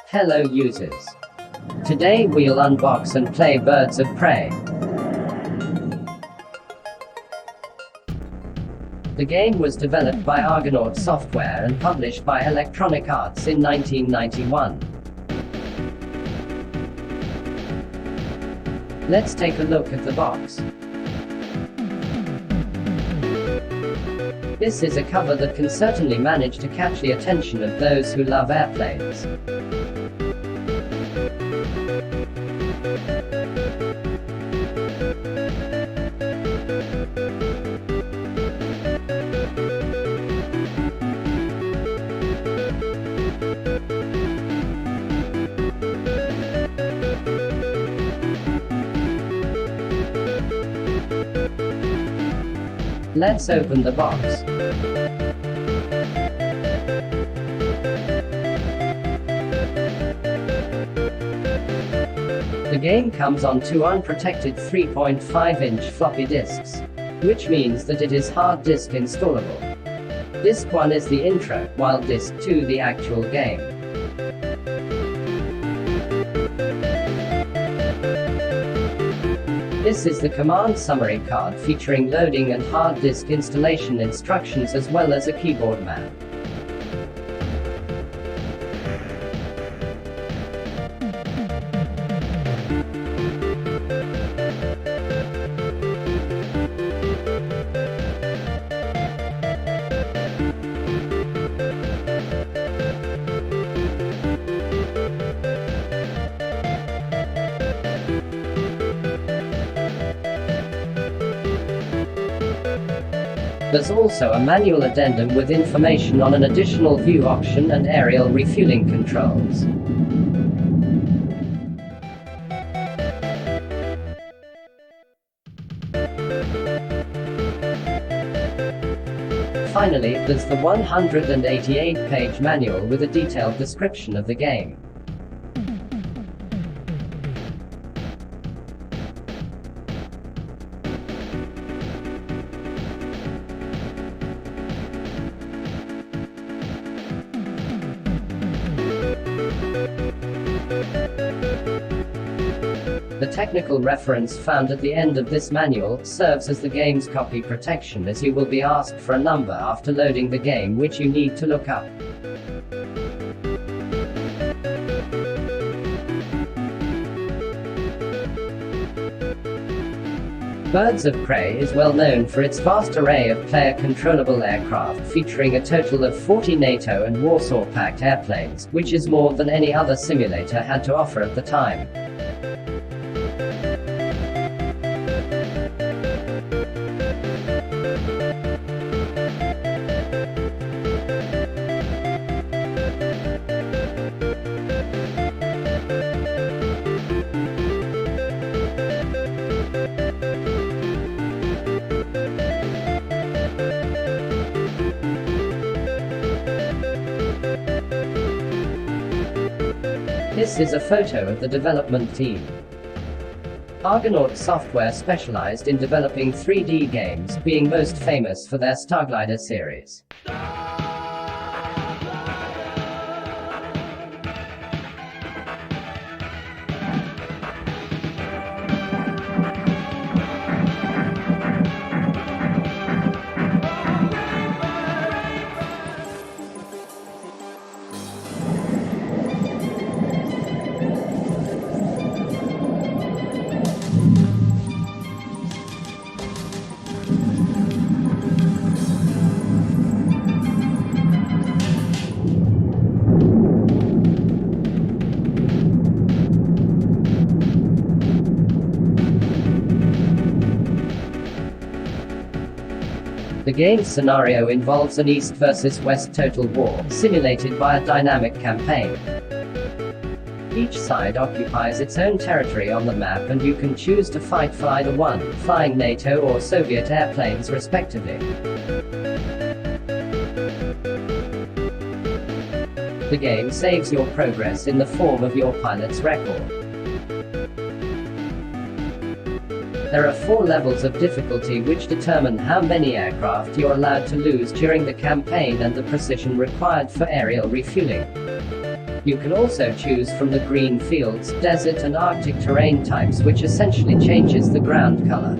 Hello users. Today we'll unbox and play Birds of Prey. The game was developed by Argonaut Software and published by Electronic Arts in 1991. Let's take a look at the box. This is a cover that can certainly manage to catch the attention of those who love airplanes. Let's open the box. The game comes on two unprotected 3.5-inch floppy disks, which means that it is hard disk installable. Disk 1 is the intro, while Disk 2 the actual game. This is the command summary card featuring loading and hard disk installation instructions as well as a keyboard map. There's also a manual addendum with information on an additional view option and aerial refueling controls. Finally, there's the 188-page manual with a detailed description of the game. The technical reference found at the end of this manual serves as the game's copy protection, as you will be asked for a number after loading the game which you need to look up. Birds of Prey is well known for its vast array of player-controllable aircraft, featuring a total of 40 NATO and Warsaw-packed airplanes, which is more than any other simulator had to offer at the time. This is a photo of the development team. Argonaut Software specialized in developing 3D games, being most famous for their Starglider series. The game's scenario involves an East versus West total war, simulated by a dynamic campaign. Each side occupies its own territory on the map, and you can choose to fight for either one, flying NATO or Soviet airplanes respectively. The game saves your progress in the form of your pilot's record. There are 4 levels of difficulty which determine how many aircraft you're allowed to lose during the campaign and the precision required for aerial refueling. You can also choose from the green fields, desert and Arctic terrain types, which essentially changes the ground color.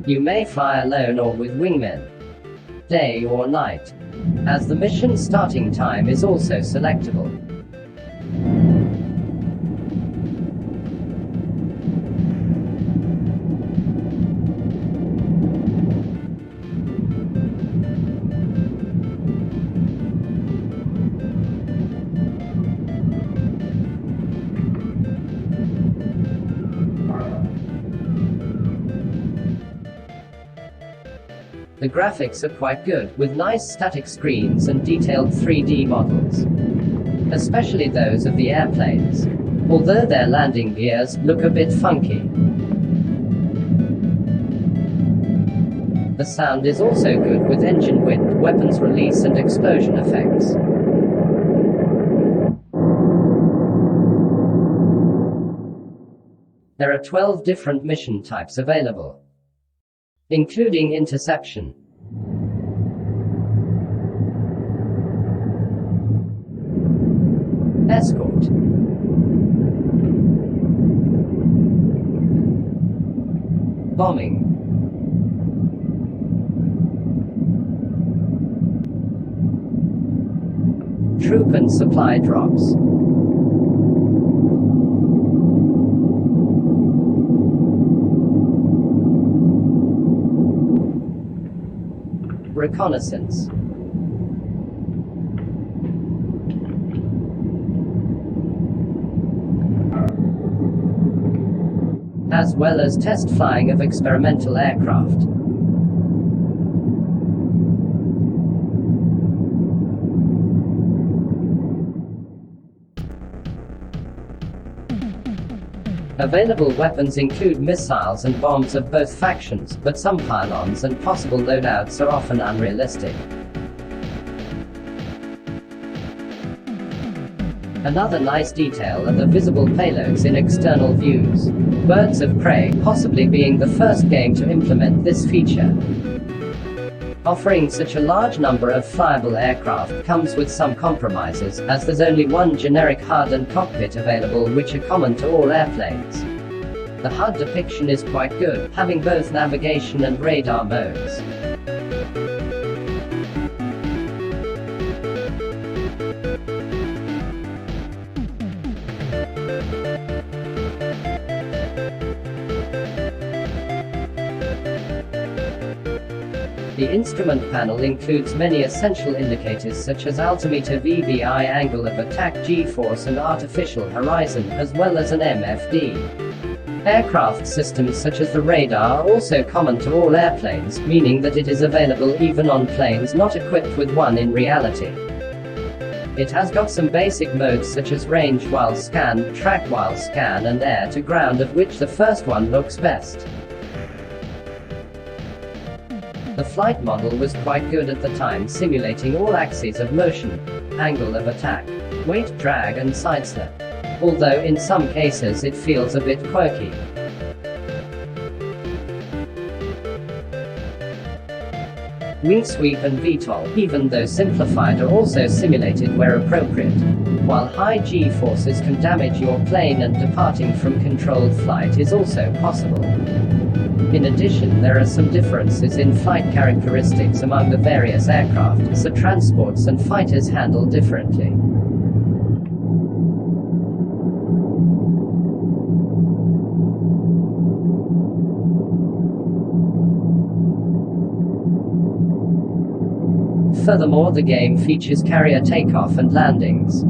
You may fly alone or with wingmen, day or night, as the mission starting time is also selectable. The graphics are quite good, with nice static screens and detailed 3D models, especially those of the airplanes, although their landing gears look a bit funky. The sound is also good, with engine wind, weapons release and explosion effects. There are 12 different mission types available, including interception, escort, bombing, troop and supply drops, reconnaissance, as well as test flying of experimental aircraft. Available weapons include missiles and bombs of both factions, but some pylons and possible loadouts are often unrealistic. Another nice detail are the visible payloads in external views. Birds of Prey, possibly being the first game to implement this feature. Offering such a large number of flyable aircraft comes with some compromises, as there's only one generic HUD and cockpit available, which are common to all airplanes. The HUD depiction is quite good, having both navigation and radar modes. The instrument panel includes many essential indicators such as altimeter, VBI, angle of attack, G-force and artificial horizon, as well as an MFD. Aircraft systems such as the radar are also common to all airplanes, meaning that it is available even on planes not equipped with one in reality. It has got some basic modes such as range while scan, track while scan and air to ground, of which the first one looks best. The flight model was quite good at the time, simulating all axes of motion, angle of attack, weight, drag and sidestep, although in some cases it feels a bit quirky. Wing sweep and VTOL, even though simplified, are also simulated where appropriate. While high G-forces can damage your plane and departing from controlled flight is also possible. In addition, there are some differences in flight characteristics among the various aircraft, so transports and fighters handle differently. Furthermore, the game features carrier takeoff and landings.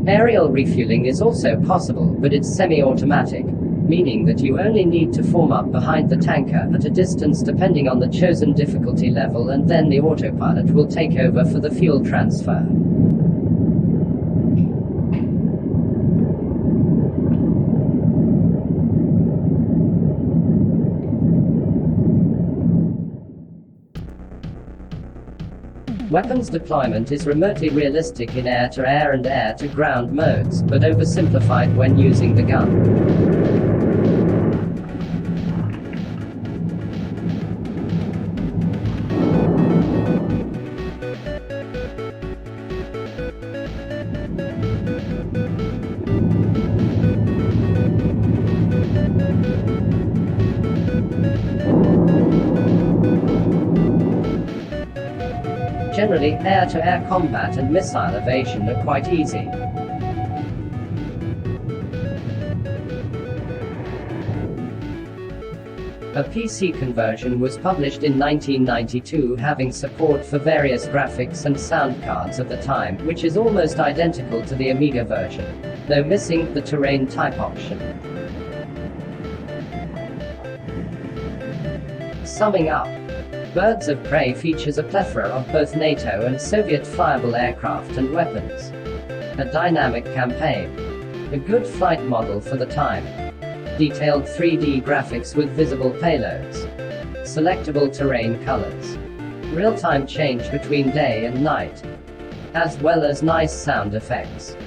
Aerial refueling is also possible, but it's semi-automatic. meaning that you only need to form up behind the tanker at a distance depending on the chosen difficulty level, and then the autopilot will take over for the fuel transfer. Weapons deployment is remotely realistic in air-to-air and air-to-ground modes, but oversimplified when using the gun. Generally, air-to-air combat and missile evasion are quite easy. A PC conversion was published in 1992 having support for various graphics and sound cards at the time, which is almost identical to the Amiga version, though missing the terrain type option. Summing up, Birds of Prey features a plethora of both NATO and Soviet fireable aircraft and weapons, a dynamic campaign, a good flight model for the time, detailed 3D graphics with visible payloads, selectable terrain colors, real-time change between day and night, as well as nice sound effects.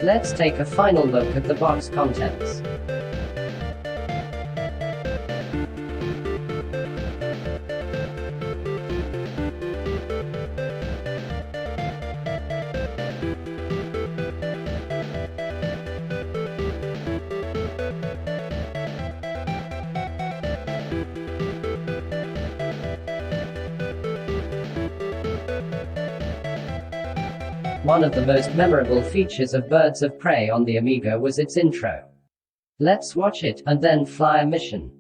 Let's take a final look at the box contents. One of the most memorable features of Birds of Prey on the Amiga was its intro. Let's watch it, and then fly a mission.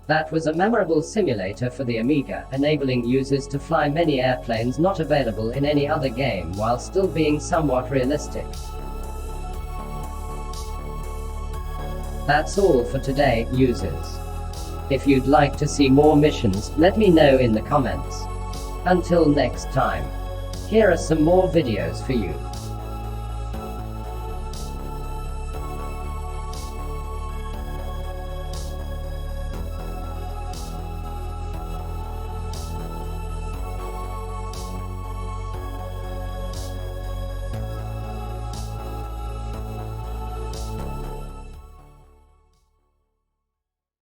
That was a memorable simulator for the Amiga, enabling users to fly many airplanes not available in any other game while still being somewhat realistic. That's all for today, users. If you'd like to see more missions, let me know in the comments. Until next time. Here are some more videos for you.